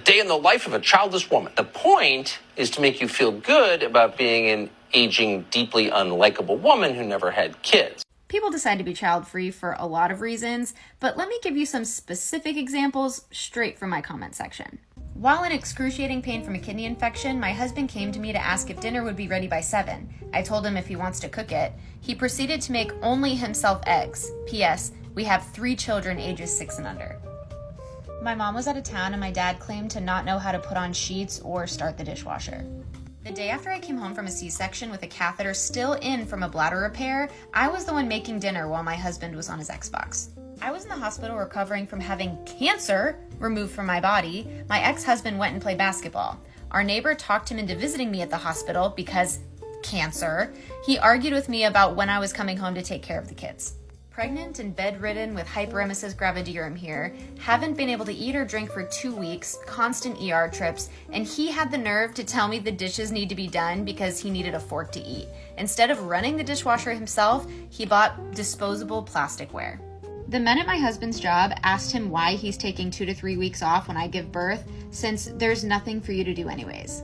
Day in the life of a childless woman. The point is to make you feel good about being an aging, deeply unlikable woman who never had kids. People decide to be child-free for a lot of reasons, but let me give you some specific examples straight from my comment section. While in excruciating pain from a kidney infection, my husband came to me to ask if dinner would be ready by 7. I told him if he wants to cook it. He proceeded to make only himself eggs. P.S. We have 3 children ages 6 and under. My mom was out of town and my dad claimed to not know how to put on sheets or start the dishwasher. The day after I came home from a C-section with a catheter still in from a bladder repair, I was the one making dinner while my husband was on his Xbox. I was in the hospital recovering from having cancer removed from my body. My ex-husband went and played basketball. Our neighbor talked him into visiting me at the hospital because cancer. He argued with me about when I was coming home to take care of the kids. Pregnant and bedridden with hyperemesis gravidarum here, haven't been able to eat or drink for 2 weeks, constant ER trips, and he had the nerve to tell me the dishes need to be done because he needed a fork to eat. Instead of running the dishwasher himself, he bought disposable plasticware. The men at my husband's job asked him why he's taking 2 to 3 weeks off when I give birth, since there's nothing for you to do anyways.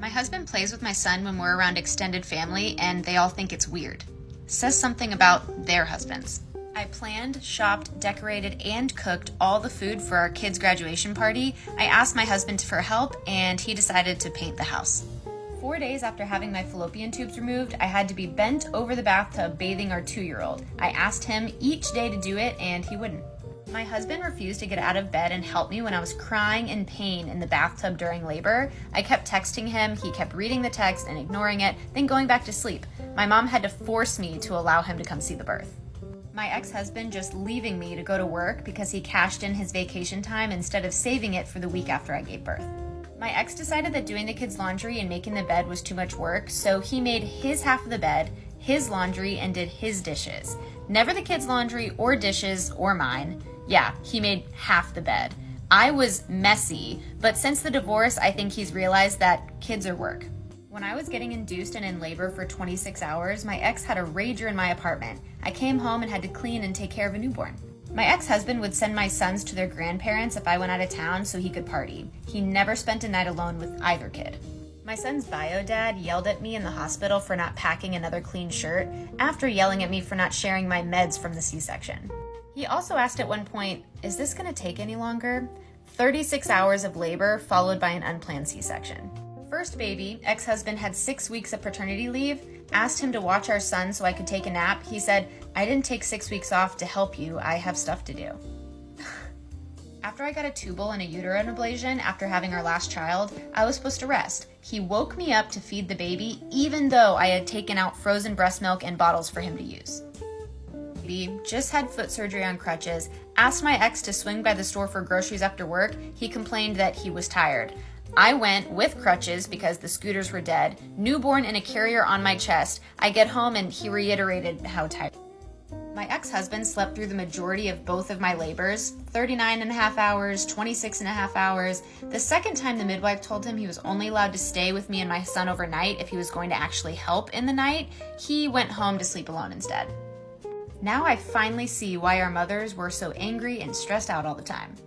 My husband plays with my son when we're around extended family, and they all think it's weird. Says something about their husbands. I planned, shopped, decorated, and cooked all the food for our kids' graduation party. I asked my husband for help, and he decided to paint the house. 4 days after having my fallopian tubes removed, I had to be bent over the bathtub bathing our 2-year-old. I asked him each day to do it, and he wouldn't. My husband refused to get out of bed and help me when I was crying in pain in the bathtub during labor. I kept texting him, he kept reading the text and ignoring it, then going back to sleep. My mom had to force me to allow him to come see the birth. My ex-husband just leaving me to go to work because he cashed in his vacation time instead of saving it for the week after I gave birth. My ex decided that doing the kids' laundry and making the bed was too much work, so he made his half of the bed, his laundry, and did his dishes. Never the kids' laundry or dishes or mine. Yeah, he made half the bed. I was messy, but since the divorce, I think he's realized that kids are work. When I was getting induced and in labor for 26 hours, my ex had a rager in my apartment. I came home and had to clean and take care of a newborn. My ex-husband would send my sons to their grandparents if I went out of town so he could party. He never spent a night alone with either kid. My son's bio dad yelled at me in the hospital for not packing another clean shirt after yelling at me for not sharing my meds from the C-section. He also asked at one point, "Is this going to take any longer?" 36 hours of labor followed by an unplanned C-section. First baby, ex-husband had 6 weeks of paternity leave, asked him to watch our son so I could take a nap. He said, "I didn't take 6 weeks off to help you. I have stuff to do." After I got a tubal and a uterine ablation after having our last child, I was supposed to rest. He woke me up to feed the baby, even though I had taken out frozen breast milk and bottles for him to use. Just had foot surgery on crutches, asked my ex to swing by the store for groceries after work. He complained that he was tired. I went with crutches because the scooters were dead, newborn in a carrier on my chest. I get home and he reiterated how tired. My ex-husband slept through the majority of both of my labors, 39 and a half hours, 26 and a half hours. The second time the midwife told him he was only allowed to stay with me and my son overnight if he was going to actually help in the night, he went home to sleep alone instead. Now I finally see why our mothers were so angry and stressed out all the time.